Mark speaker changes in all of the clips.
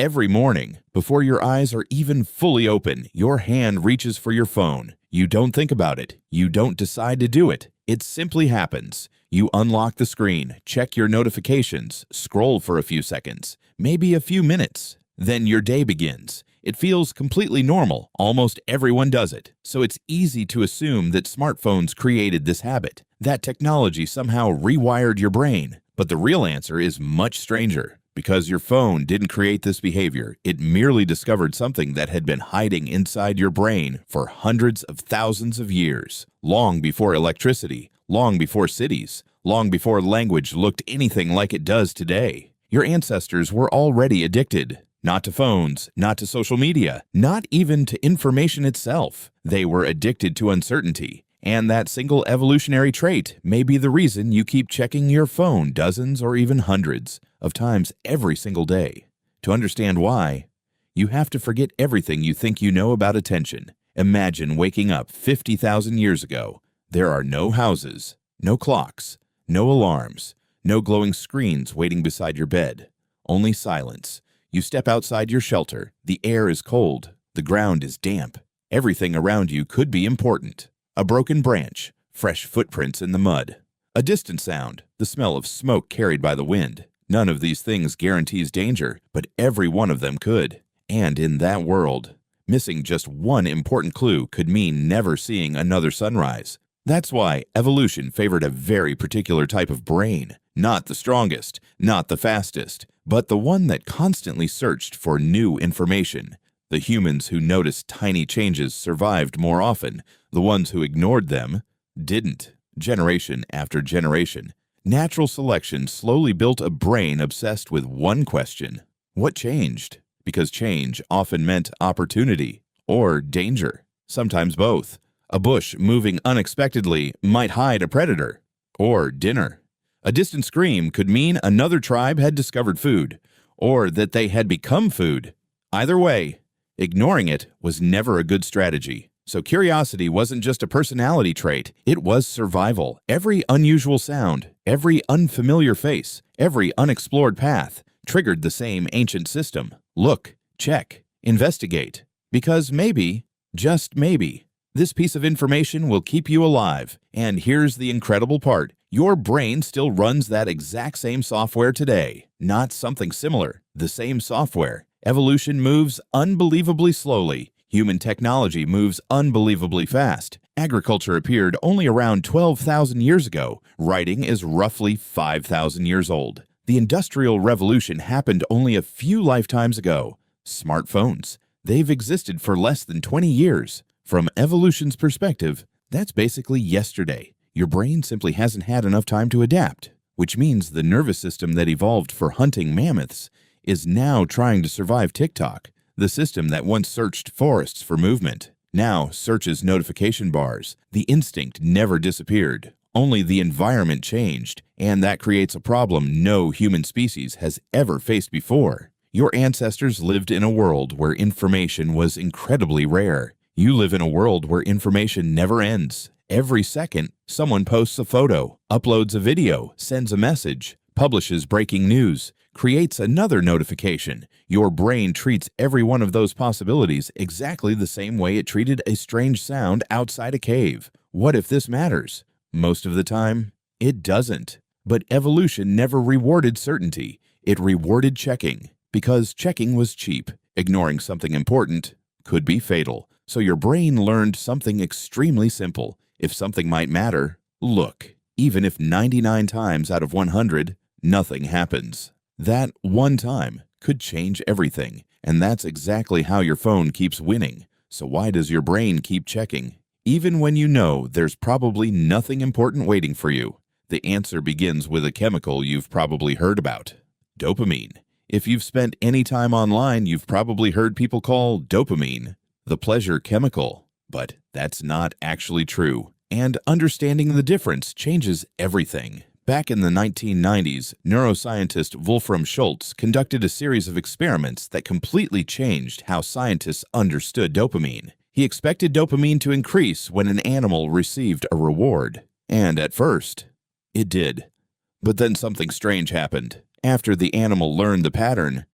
Speaker 1: Every morning, before your eyes are even fully open, your hand reaches for your phone. You don't think about it. You don't decide to do it. It simply happens. You unlock the screen, check your notifications, scroll for a few seconds, maybe a few minutes. Then your day begins. It feels completely normal. Almost everyone does it. So it's easy to assume that smartphones created this habit, that technology somehow rewired your brain. But the real answer is much stranger. Because your phone didn't create this behavior, it merely discovered something that had been hiding inside your brain for hundreds of thousands of years, long before electricity, long before cities, long before language looked anything like it does today. Your ancestors were already addicted. Not to phones, not to social media, not even to information itself. They were addicted to uncertainty. And that single evolutionary trait may be the reason you keep checking your phone dozens or even hundreds of times every single day. To understand why, you have to forget everything you think you know about attention. Imagine waking up 50,000 years ago. There are no houses, no clocks, no alarms, no glowing screens waiting beside your bed. Only silence. You step outside your shelter. The air is cold. The ground is damp. Everything around you could be important. A broken branch, fresh footprints in the mud. A distant sound, the smell of smoke carried by the wind. None of these things guarantees danger, but every one of them could. And in that world, missing just one important clue could mean never seeing another sunrise. That's why evolution favored a very particular type of brain. Not the strongest, not the fastest, but the one that constantly searched for new information. The humans who noticed tiny changes survived more often. The ones who ignored them didn't. Generation after generation, natural selection slowly built a brain obsessed with one question: what changed? Because change often meant opportunity or danger, sometimes both. A bush moving unexpectedly might hide a predator, or dinner. A distant scream could mean another tribe had discovered food, or that they had become food. Either way, ignoring it was never a good strategy. So curiosity wasn't just a personality trait, it was survival. Every unusual sound, every unfamiliar face, every unexplored path triggered the same ancient system. Look, check, investigate. Because maybe, just maybe, this piece of information will keep you alive. And here's the incredible part. Your brain still runs that exact same software today. Not something similar, the same software. Evolution moves unbelievably slowly. Human technology moves unbelievably fast. Agriculture appeared only around 12,000 years ago. Writing is roughly 5,000 years old. The Industrial Revolution happened only a few lifetimes ago. Smartphones. They've existed for less than 20 years. From evolution's perspective, that's basically yesterday. Your brain simply hasn't had enough time to adapt, which means the nervous system that evolved for hunting mammoths is now trying to survive TikTok. The system that once searched forests for movement now searches notification bars. The instinct never disappeared. Only the environment changed, and that creates a problem no human species has ever faced before. Your ancestors lived in a world where information was incredibly rare. You live in a world where information never ends. Every second, someone posts a photo, uploads a video, sends a message, publishes breaking news, creates another notification. Your brain treats every one of those possibilities exactly the same way it treated a strange sound outside a cave. What if this matters? Most of the time, it doesn't. But evolution never rewarded certainty. It rewarded checking, because checking was cheap. Ignoring something important could be fatal. So your brain learned something extremely simple. If something might matter, look. Even if 99 times out of 100, nothing happens. That one time could change everything, and that's exactly how your phone keeps winning. So why does your brain keep checking? Even when you know there's probably nothing important waiting for you. The answer begins with a chemical you've probably heard about: dopamine. If you've spent any time online, you've probably heard people call dopamine the pleasure chemical. But that's not actually true. And understanding the difference changes everything. Back in the 1990s, neuroscientist Wolfram Schultz conducted a series of experiments that completely changed how scientists understood dopamine. He expected dopamine to increase when an animal received a reward. And at first, it did. But then something strange happened. After the animal learned the pattern,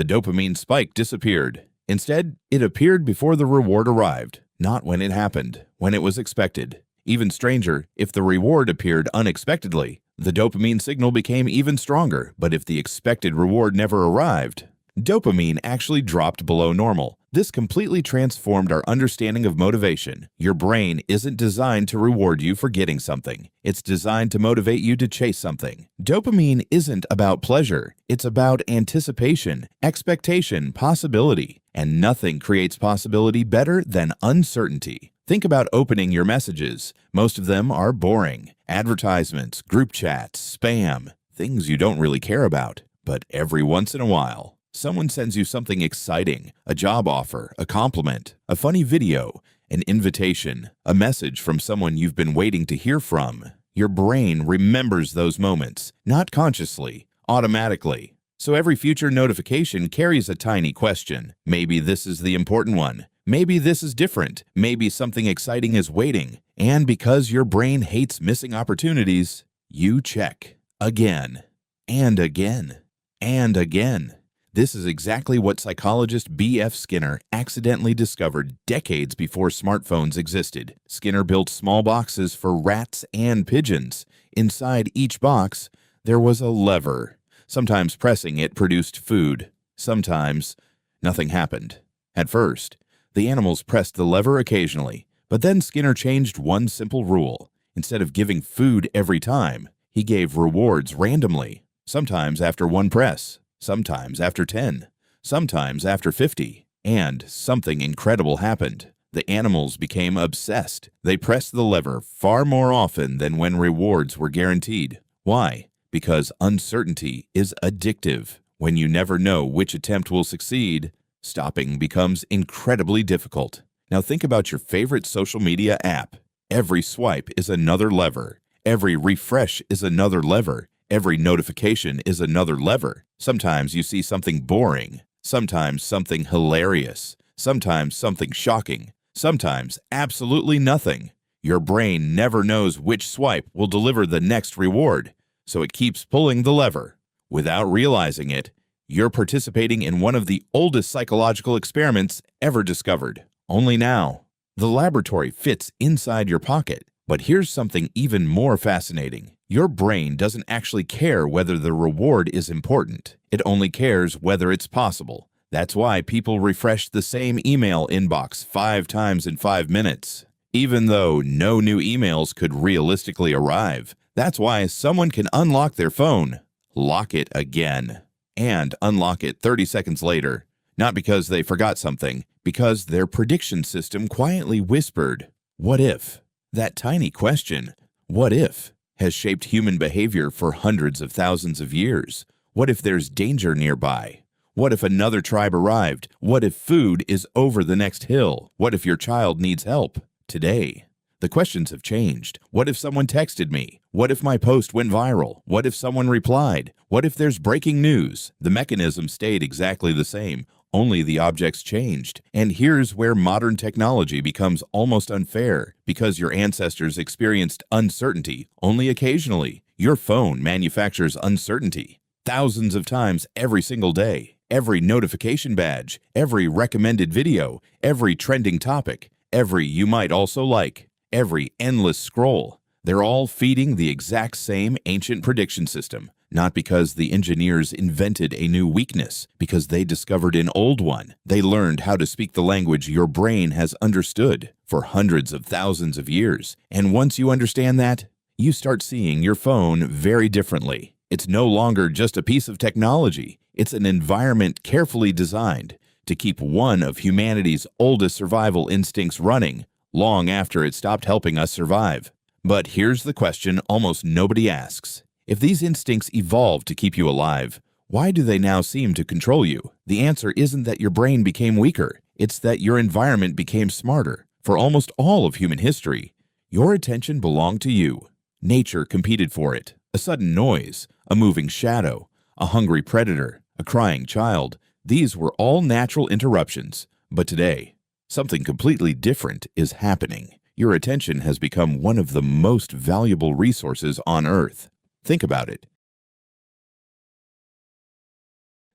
Speaker 1: the dopamine spike disappeared. Instead, it appeared before the reward arrived, not when it happened, when it was expected. Even stranger, if the reward appeared unexpectedly, the dopamine signal became even stronger, but if the expected reward never arrived, dopamine actually dropped below normal. This completely transformed our understanding of motivation. Your brain isn't designed to reward you for getting something. It's designed to motivate you to chase something. Dopamine isn't about pleasure. It's about anticipation, expectation, possibility. And nothing creates possibility better than uncertainty. Think about opening your messages. Most of them are boring. Advertisements, group chats, spam, things you don't really care about. But every once in a while, someone sends you something exciting, a job offer, a compliment, a funny video, an invitation, a message from someone you've been waiting to hear from. Your brain remembers those moments, not consciously, automatically. So every future notification carries a tiny question. Maybe this is the important one. Maybe this is different. Maybe something exciting is waiting. And because your brain hates missing opportunities, you check again and again and again. This is exactly what psychologist B.F. Skinner accidentally discovered decades before smartphones existed. Skinner built small boxes for rats and pigeons. Inside each box, there was a lever. Sometimes pressing it produced food. Sometimes nothing happened. At first, the animals pressed the lever occasionally, but then Skinner changed one simple rule. Instead of giving food every time, he gave rewards randomly, sometimes after one press, sometimes after 10, sometimes after 50, and something incredible happened. The animals became obsessed. They pressed the lever far more often than when rewards were guaranteed. Why? Because uncertainty is addictive. When you never know which attempt will succeed, stopping becomes incredibly difficult. Now think about your favorite social media app. Every swipe is another lever. Every refresh is another lever. Every notification is another lever. Sometimes you see something boring, sometimes something hilarious, sometimes something shocking, sometimes absolutely nothing. Your brain never knows which swipe will deliver the next reward, so it keeps pulling the lever. Without realizing it, you're participating in one of the oldest psychological experiments ever discovered. Only now, the laboratory fits inside your pocket. But here's something even more fascinating. Your brain doesn't actually care whether the reward is important. It only cares whether it's possible. That's why people refresh the same email inbox 5 times in 5 minutes, even though no new emails could realistically arrive. That's why someone can unlock their phone, lock it again, and unlock it 30 seconds later. Not because they forgot something, because their prediction system quietly whispered, "What if?" That tiny question, "What if?" has shaped human behavior for hundreds of thousands of years. What if there's danger nearby? What if another tribe arrived? What if food is over the next hill? What if your child needs help? Today, the questions have changed. What if someone texted me? What if my post went viral? What if someone replied? What if there's breaking news? The mechanism stayed exactly the same. Only the objects changed. And here's where modern technology becomes almost unfair. Because your ancestors experienced uncertainty only occasionally, your phone manufactures uncertainty thousands of times every single day. Every notification badge, every recommended video, every trending topic, every you might also like, every endless scroll. They're all feeding the exact same ancient prediction system. Not because the engineers invented a new weakness, because they discovered an old one. They learned how to speak the language your brain has understood for hundreds of thousands of years. And once you understand that, you start seeing your phone very differently. It's no longer just a piece of technology. It's an environment carefully designed to keep one of humanity's oldest survival instincts running long after it stopped helping us survive. But here's the question almost nobody asks. If these instincts evolved to keep you alive, why do they now seem to control you? The answer isn't that your brain became weaker. It's that your environment became smarter. For almost all of human history, your attention belonged to you. Nature competed for it. A sudden noise, a moving shadow, a hungry predator, a crying child. These were all natural interruptions. But today, something completely different is happening. Your attention has become one of the most valuable resources on Earth. Think about it.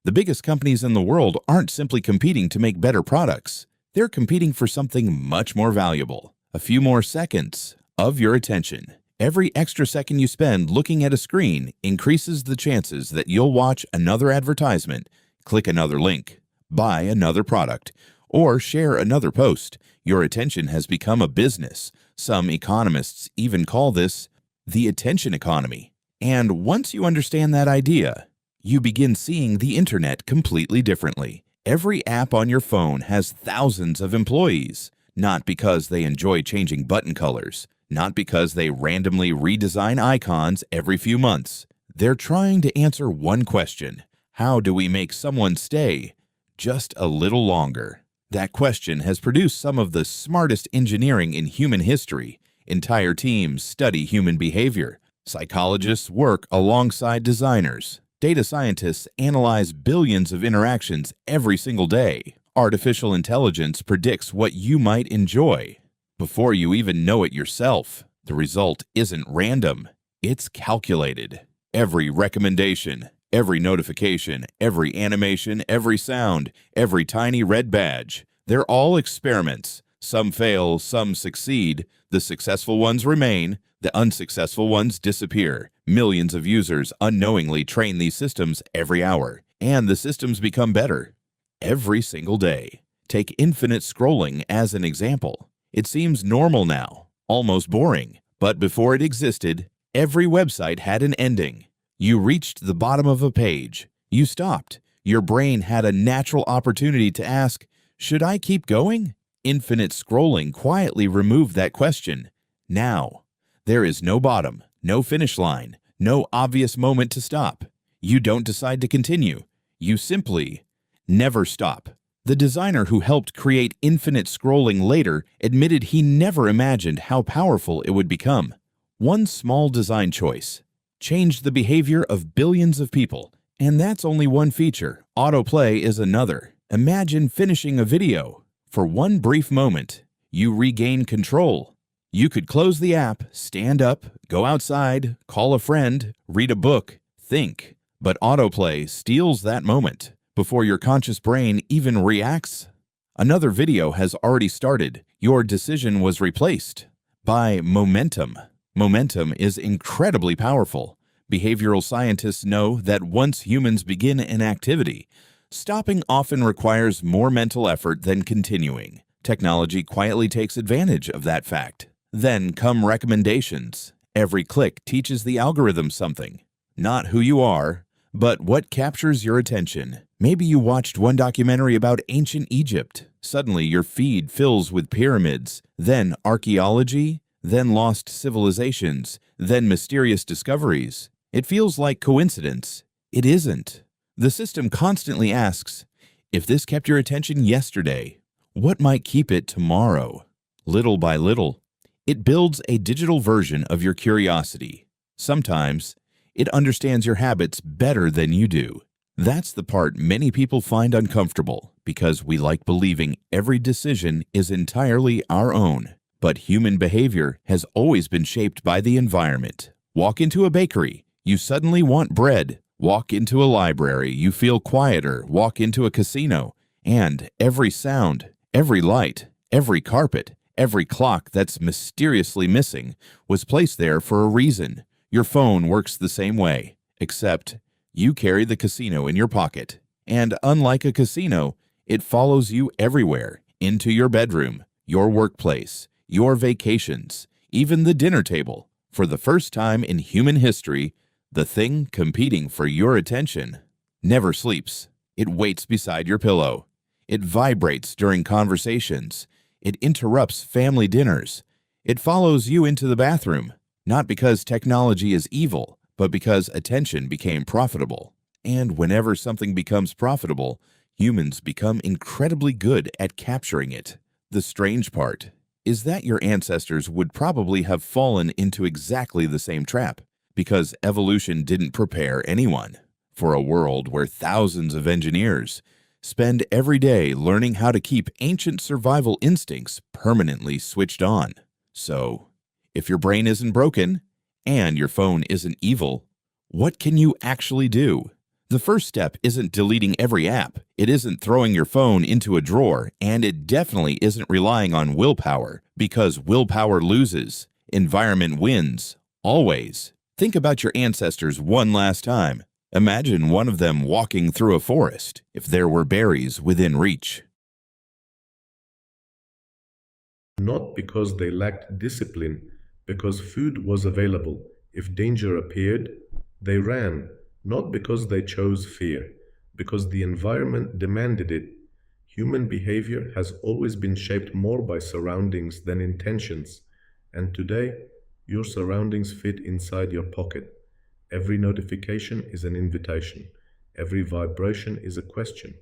Speaker 1: The biggest companies in the world aren't simply competing to make better products. They're competing for something much more valuable. A few more seconds of your attention. Every extra second you spend looking at a screen increases the chances that you'll watch another advertisement, click another link, buy another product, or share another post. Your attention has become a business. Some economists even call this the attention economy. And once you understand that idea, you begin seeing the internet completely differently. Every app on your phone has thousands of employees, not because they enjoy changing button colors, not because they randomly redesign icons every few months. They're trying to answer one question: how do we make someone stay just a little longer? That question has produced some of the smartest engineering in human history. Entire teams study human behavior. Psychologists work alongside designers. Data scientists analyze billions of interactions every single day. Artificial intelligence predicts what you might enjoy before you even know it yourself. The result isn't random, it's calculated. Every recommendation, every notification, every animation, every sound, every tiny red badge, they're all experiments. Some fail, some succeed. The successful ones remain, the unsuccessful ones disappear. Millions of users unknowingly train these systems every hour, and the systems become better every single day. Take infinite scrolling as an example. It seems normal now, almost boring, but before it existed, every website had an ending. You reached the bottom of a page. You stopped. Your brain had a natural opportunity to ask, should I keep going? Infinite scrolling quietly removed that question. Now, there is no bottom, no finish line, no obvious moment to stop. You don't decide to continue. You simply never stop. The designer who helped create infinite scrolling later admitted he never imagined how powerful it would become. One small design choice changed the behavior of billions of people. And that's only one feature. Autoplay is another. Imagine finishing a video. For one brief moment, you regain control. You could close the app, stand up, go outside, call a friend, read a book, think. But autoplay steals that moment. Before your conscious brain even reacts, another video has already started. Your decision was replaced by momentum. Momentum is incredibly powerful. Behavioral scientists know that once humans begin an activity, stopping often requires more mental effort than continuing. Technology quietly takes advantage of that fact. Then come recommendations. Every click teaches the algorithm something. Not who you are, but what captures your attention. Maybe you watched one documentary about ancient Egypt. Suddenly your feed fills with pyramids, then archaeology, then lost civilizations, then mysterious discoveries. It feels like coincidence. It isn't. The system constantly asks, if this kept your attention yesterday, what might keep it tomorrow? Little by little, it builds a digital version of your curiosity. Sometimes, it understands your habits better than you do. That's the part many people find uncomfortable because we like believing every decision is entirely our own. But human behavior has always been shaped by the environment. Walk into a bakery, you suddenly want bread. Walk into a library, you feel quieter. Walk into a casino, and every sound, every light, every carpet, every clock that's mysteriously missing was placed there for a reason. Your phone works the same way, except you carry the casino in your pocket. And unlike a casino, it follows you everywhere, into your bedroom, your workplace, your vacations, even the dinner table. For the first time in human history, the thing competing for your attention never sleeps. It waits beside your pillow. It vibrates during conversations. It interrupts family dinners. It follows you into the bathroom, not because technology is evil, but because attention became profitable. And whenever something becomes profitable, humans become incredibly good at capturing it. The strange part is that your ancestors would probably have fallen into exactly the same trap, because evolution didn't prepare anyone for a world where thousands of engineers spend every day learning how to keep ancient survival instincts permanently switched on. So, if your brain isn't broken and your phone isn't evil, what can you actually do? The first step isn't deleting every app, it isn't throwing your phone into a drawer, and it definitely isn't relying on willpower, because willpower loses. Environment wins. Always. Think about your ancestors one last time. Imagine one of them walking through a forest, if there were berries within reach.
Speaker 2: Not because they lacked discipline, because food was available. If danger appeared, they ran, not because they chose fear, because the environment demanded it. Human behavior has always been shaped more by surroundings than intentions, and today, your surroundings fit inside your pocket. Every notification is an invitation, every vibration is a question,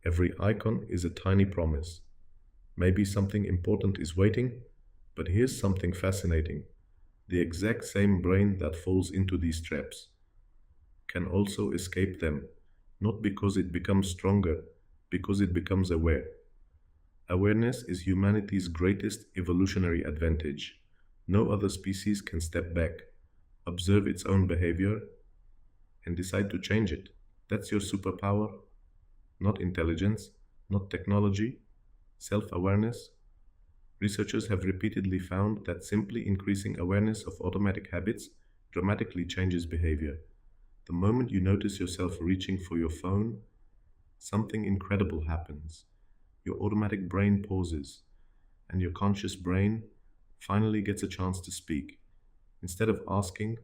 Speaker 2: every icon is a tiny promise. Maybe something important is waiting, but here's something fascinating. The exact same brain that falls into these traps can also escape them, not because it becomes stronger, because it becomes aware. Awareness is humanity's greatest evolutionary advantage. No other species can step back, observe its own behavior, and decide to change it. That's your superpower, not intelligence, not technology, self awareness. Researchers have repeatedly found that simply increasing awareness of automatic habits dramatically changes behavior. The moment you notice yourself reaching for your phone, something incredible happens. Your automatic brain pauses, and your conscious brain finally gets a chance to speak. Instead of asking,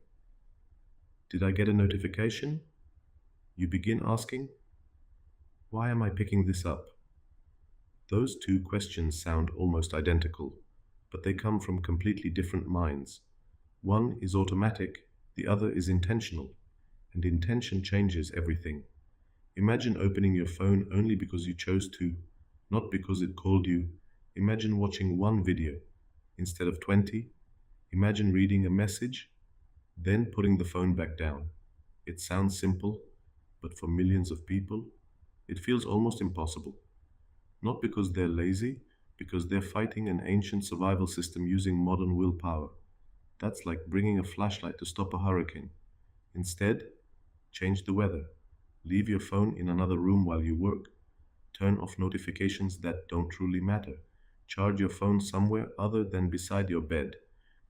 Speaker 2: "Did I get a notification?" you begin asking, "Why am I picking this up?" Those two questions sound almost identical, but they come from completely different minds. One is automatic, the other is intentional, and intention changes everything. Imagine opening your phone only because you chose to, not because it called you. Imagine watching one video instead of 20. Imagine reading a message, then putting the phone back down. It sounds simple, but for millions of people, it feels almost impossible. Not because they're lazy, because they're fighting an ancient survival system using modern willpower. That's like bringing a flashlight to stop a hurricane. Instead, change the weather. Leave your phone in another room while you work. Turn off notifications that don't truly matter. Charge your phone somewhere other than beside your bed.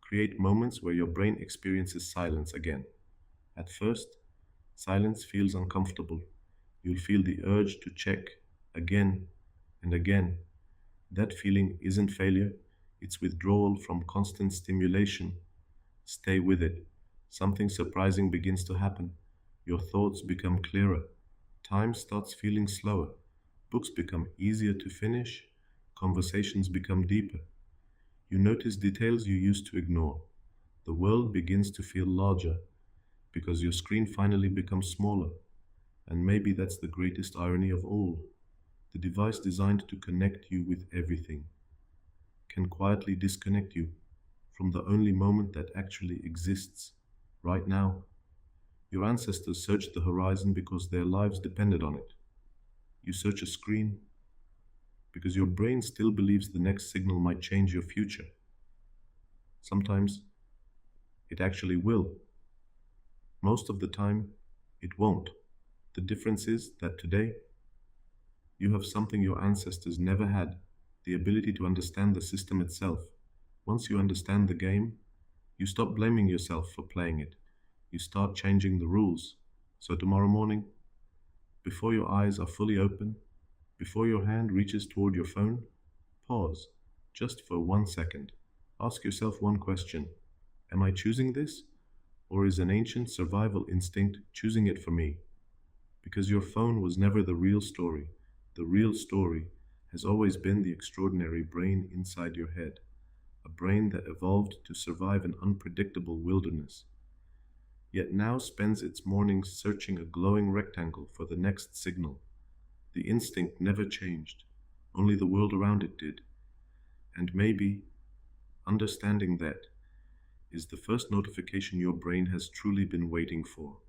Speaker 2: Create moments where your brain experiences silence again. At first, silence feels uncomfortable. You'll feel the urge to check again and again. That feeling isn't failure, it's withdrawal from constant stimulation. Stay with it. Something surprising begins to happen. Your thoughts become clearer. Time starts feeling slower. Books become easier to finish. Conversations become deeper. You notice details you used to ignore. The world begins to feel larger because your screen finally becomes smaller. And maybe that's the greatest irony of all. The device designed to connect you with everything can quietly disconnect you from the only moment that actually exists right now. Your ancestors searched the horizon because their lives depended on it. You search a screen because your brain still believes the next signal might change your future. Sometimes it actually will. Most of the time, it won't. The difference is that today, you have something your ancestors never had: the ability to understand the system itself. Once you understand the game, you stop blaming yourself for playing it. You start changing the rules. So tomorrow morning, before your eyes are fully open, before your hand reaches toward your phone, pause just for 1 second. Ask yourself one question: am I choosing this? Or is an ancient survival instinct choosing it for me? Because your phone was never the real story. The real story has always been the extraordinary brain inside your head, a brain that evolved to survive an unpredictable wilderness, yet now spends its mornings searching a glowing rectangle for the next signal. The instinct never changed, only the world around it did. And maybe understanding that is the first notification your brain has truly been waiting for.